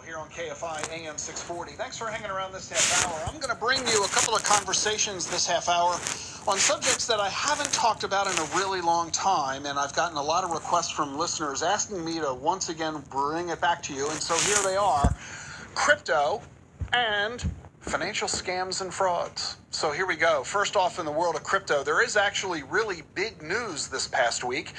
here on KFI AM 640. Thanks for hanging around this half hour. I'm going to bring you a couple of conversations this half hour on subjects that I haven't talked about in a really long time, and I've gotten a lot of requests from listeners asking me to once again bring it back to you, and so here they are: crypto and financial scams and frauds. So here we go. First off, in the world of crypto, there is actually really big news this past week.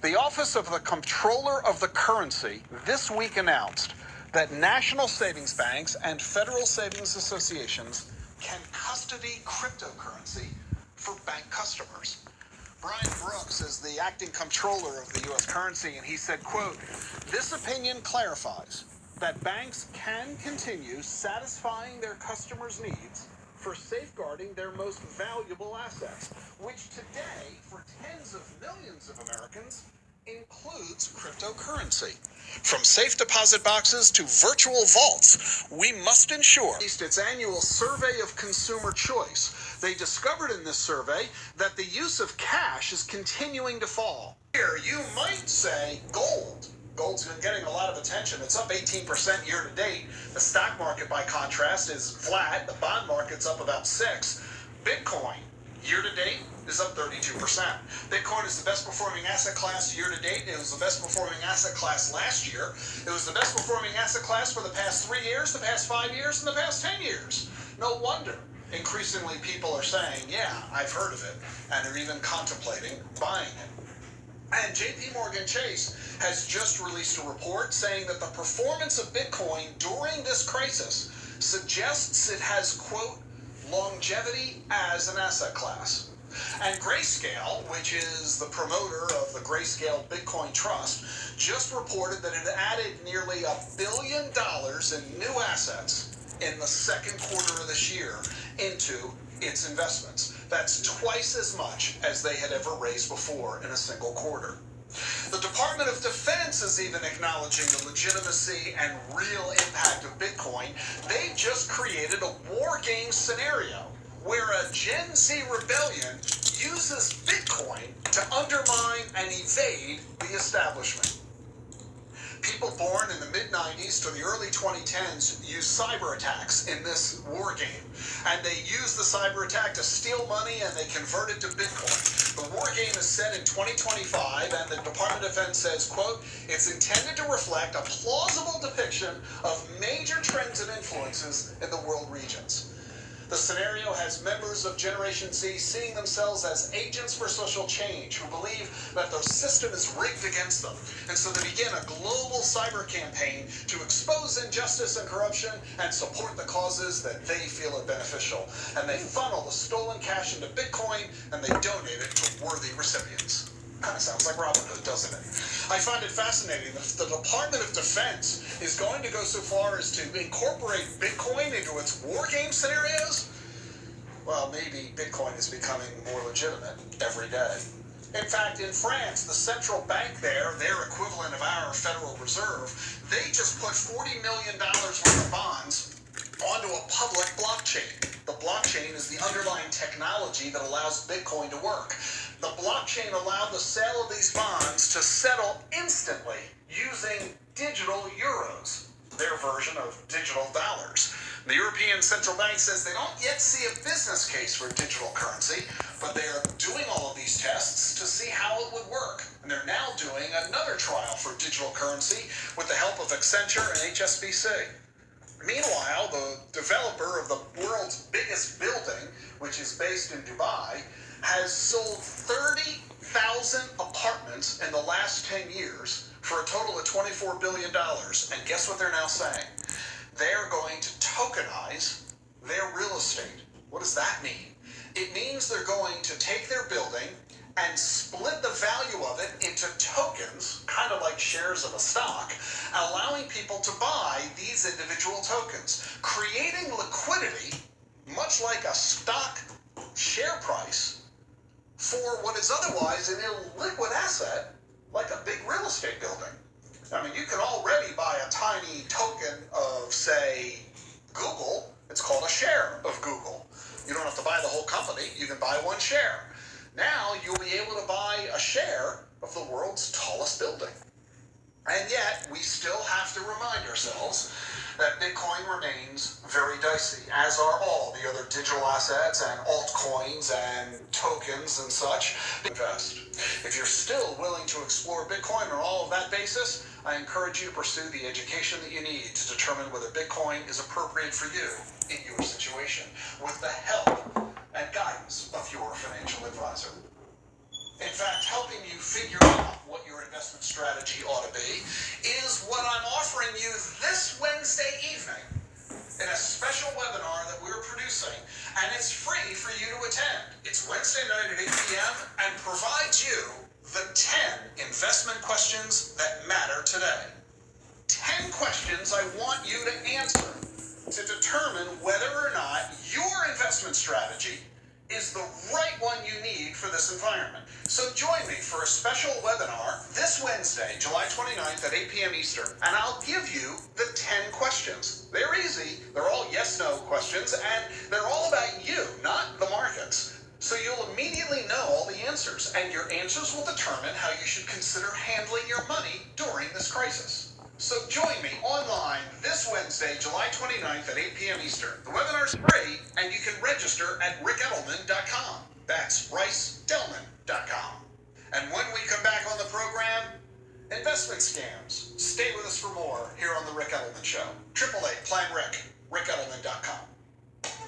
The Office of the Comptroller of the Currency this week announced that national savings banks and federal savings associations can custody cryptocurrency for bank customers. Brian Brooks is the acting comptroller of the U.S. currency, and he said, quote, "This opinion clarifies that banks can continue satisfying their customers' needs for safeguarding their most valuable assets, which today, for tens of millions of Americans, includes cryptocurrency. From safe deposit boxes to virtual vaults, we must ensure its annual survey of consumer choice. They discovered in this survey that the use of cash is continuing to fall." Here, you might say gold. Gold's been getting a lot of attention. It's up 18% year to date. The stock market, by contrast, is flat. The bond market's up about 6%. Bitcoin, year to date, is up 32%. Bitcoin is the best performing asset class year to date. It was the best performing asset class last year. It was the best performing asset class for the past 3 years, the past 5 years, and the past 10 years. No wonder increasingly people are saying, yeah, I've heard of it, and are even contemplating buying it. And JP Morgan Chase has just released a report saying that the performance of Bitcoin during this crisis suggests it has, quote, longevity as an asset class. And Grayscale, which is the promoter of the Grayscale Bitcoin Trust, just reported that it added nearly $1 billion in new assets in the second quarter of this year into its investments. That's twice as much as they had ever raised before in a single quarter. The Department of Defense is even acknowledging the legitimacy and real impact of Bitcoin. They've just created a war game scenario where a Gen Z rebellion uses Bitcoin to undermine and evade the establishment. People born in the mid-90s to the early 2010s use cyber attacks in this war game. And they use the cyber attack to steal money, and they convert it to Bitcoin. The war game is set in 2025, and the Department of Defense says, quote, "It's intended to reflect a plausible depiction of major trends and influences in the world regions." The scenario has members of Generation Z seeing themselves as agents for social change who believe that the system is rigged against them. And so they begin a global cyber campaign to expose injustice and corruption and support the causes that they feel are beneficial. And they funnel the stolen cash into Bitcoin, and they donate it to worthy recipients. Kind of sounds like Robin Hood, doesn't it? I find it fascinating that the Department of Defense is going to go so far as to incorporate Bitcoin into its war game scenarios. Well, maybe Bitcoin is becoming more legitimate every day. In fact, in France, the central bank there, their equivalent of our Federal Reserve, they just put $40 million worth of bonds onto a public blockchain. The blockchain is the underlying technology that allows Bitcoin to work. The blockchain allowed the sale of these bonds to settle instantly using digital euros, their version of digital dollars. The European Central Bank says they don't yet see a business case for digital currency, but they are doing all of these tests to see how it would work. And they're now doing another trial for digital currency with the help of Accenture and HSBC. Meanwhile, the developer of the world's biggest building, which is based in Dubai, has sold 30,000 apartments in the last 10 years for a total of $24 billion. And guess what they're now saying? They're going to tokenize their real estate. What does that mean? It means they're going to take their building and split the value of it into tokens, kind of like shares of a stock, allowing people to buy these individual tokens, creating liquidity, much like a stock share price, for what is otherwise an illiquid asset, like a big real estate building. I mean, you can already buy a tiny token of, say, Google. It's called a share of Google. You don't have to buy the whole company. You can buy one share. Now you'll be able to buy a share of the world's tallest building. And yet, we still have to remind ourselves that Bitcoin remains very dicey, as are all the other digital assets and altcoins and tokens and such. Invest. If you're still willing to explore Bitcoin on all of that basis, I encourage you to pursue the education that you need to determine whether Bitcoin is appropriate for you in your situation, with the help and guidance of your financial advisor. In fact, helping you figure out what your investment strategy ought to be is what I'm offering you this Wednesday evening in a special webinar that we're producing, and it's free for you to attend. It's Wednesday night at 8 p.m. and provides you the 10 investment questions that matter today. 10 questions I want you to answer to determine whether or not your investment strategy is the right one you need for this environment. So join me for a special webinar this Wednesday, July 29th at 8 p.m. Eastern, and I'll give you the 10 questions. They're easy, they're all yes-no questions, and they're all about you, not the markets. So you'll immediately know all the answers, and your answers will determine how you should consider handling your money during this crisis. So join me online this Wednesday, July 29th at 8 p.m. Eastern. The webinar's free, and you can register at rickedelman.com. That's ricedelman.com. And when we come back on the program, investment scams. Stay with us for more here on The Rick Edelman Show. 888-PLAN-RICK, rickedelman.com.